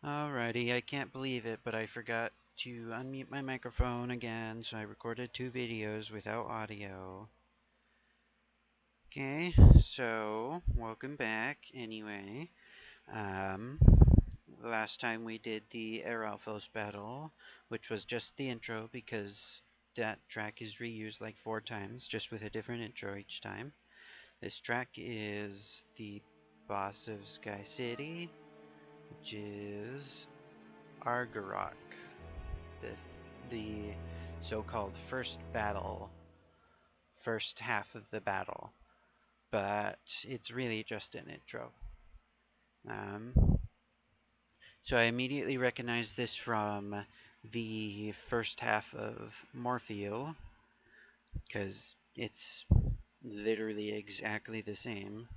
Alrighty, I can't believe it, but I forgot to unmute my microphone again, so I recorded two videos without audio. Okay, so welcome back anyway. Um, Last time we did the Eralfos battle, which was just the intro because that track is reused like 4 times, just with a different intro each time. This track is the boss of Sky City, which is Argorok, the the so-called first half of the battle, but it's really just an intro. Um, so I immediately recognized this from the first half of Morpheo, because it's literally exactly the same.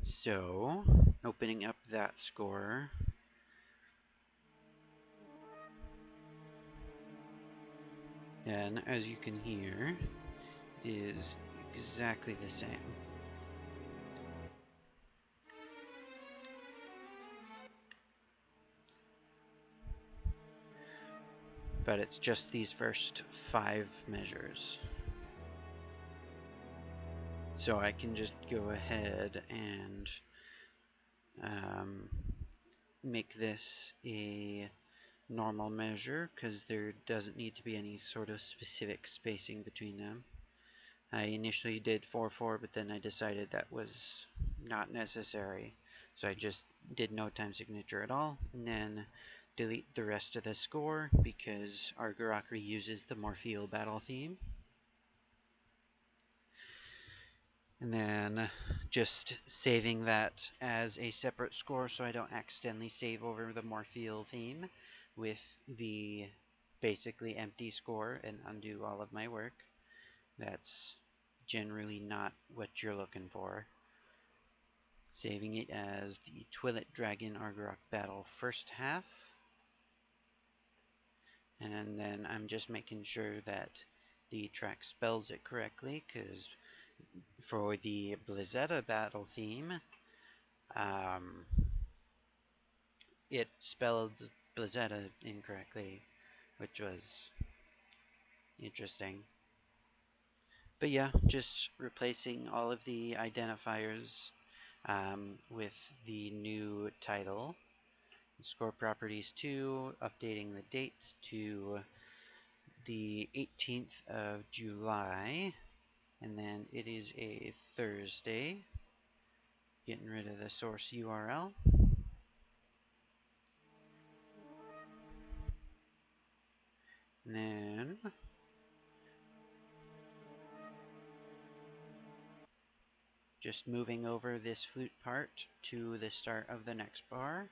So, opening up that score, and as you can hear, is exactly the same. But it's just these first 5 measures. So I can just go ahead and um, make this a normal measure because there doesn't need to be any sort of specific spacing between them. I initially did 4-4, but then I decided that was not necessary. So I just did no time signature at all, and then delete the rest of the score because Argorok reuses the Morpheo battle theme. And then just saving that as a separate score so I don't accidentally save over the Morpheo theme with the basically empty score and undo all of my work. That's generally not what you're looking for. Saving it as the Twilit Dragon Argorok Battle First Half. And then I'm just making sure that the track spells it correctly, because for the Blizzetta battle theme, um, it spelled Blizzetta incorrectly, which was interesting. But yeah, just replacing all of the identifiers with the new title. Score properties 2, updating the date to the 18th of July, and then it is a Thursday. Getting rid of the source URL. And then just moving over this flute part to the start of the next bar.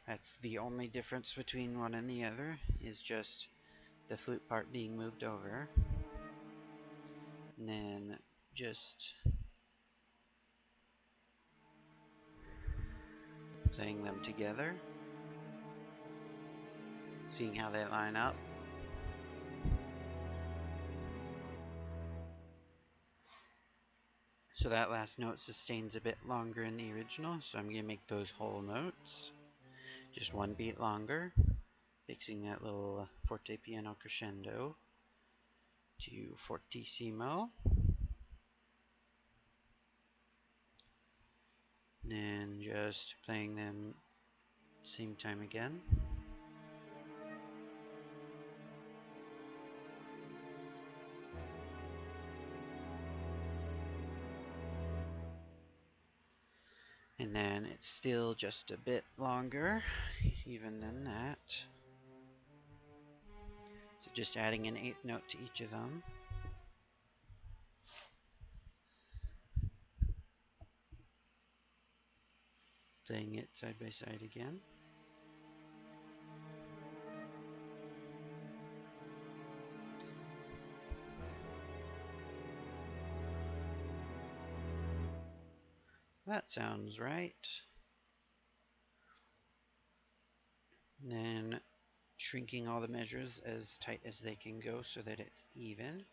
That's the only difference between one and the other, is just the flute part being moved over. And then just playing them together, seeing how they line up. So that last note sustains a bit longer in the original, so I'm going to make those whole notes just one beat longer, fixing that little forte piano crescendo to fortissimo. Then just playing them same time again. And then it's still just a bit longer, even than that. So just adding an 8th note to each of them. Playing it side by side again. That sounds right. Then shrinking all the measures as tight as they can go so that it's even.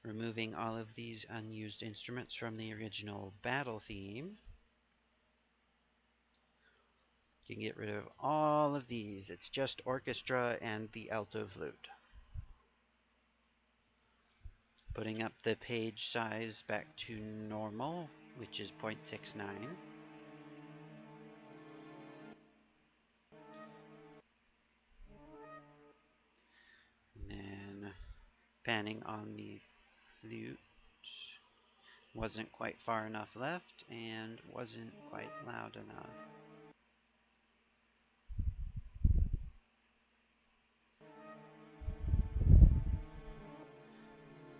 Removing all of these unused instruments from the original battle theme. You can get rid of all of these. It's just orchestra and the alto flute. Putting up the page size back to normal, which is 0.69. And then panning on the flute. Wasn't quite far enough left and wasn't quite loud enough.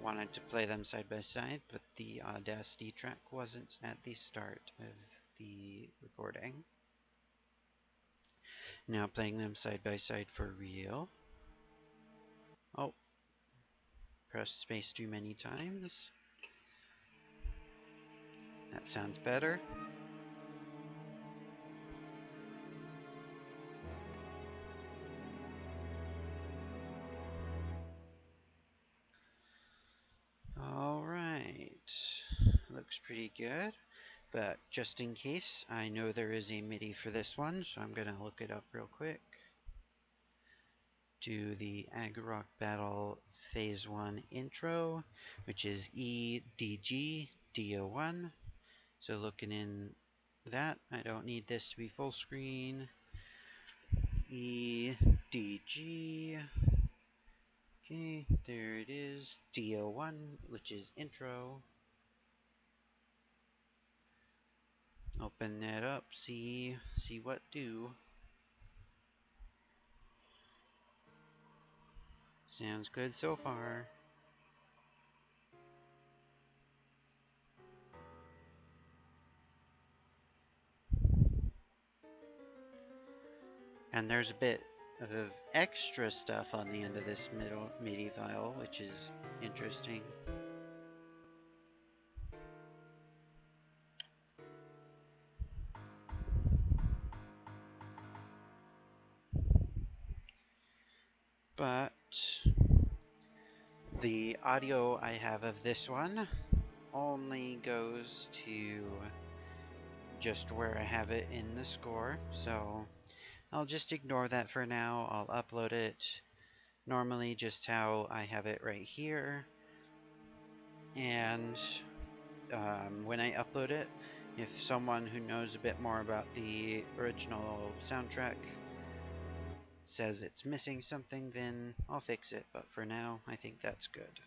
Wanted to play them side by side, but the Audacity track wasn't at the start of the recording. Now playing them side by side for real. Oh, pressed space too many times. That sounds better. Alright, looks pretty good, but just in case, I know there is a MIDI for this one, so I'm gonna look it up real quick. Do the Argorok Battle Phase 1 intro, which is EDG DO1. So looking in that, I don't need this to be full screen. EDG. Okay, there it is. DO1, which is intro. Open that up, see what do. Sounds good so far. And there's a bit of extra stuff on the end of this MIDI file, which is interesting. But the audio I have of this one only goes to just where I have it in the score, so I'll just ignore that for now. I'll upload it normally just how I have it right here, and when I upload it, if someone who knows a bit more about the original soundtrack says it's missing something, then I'll fix it, but for now I think that's good.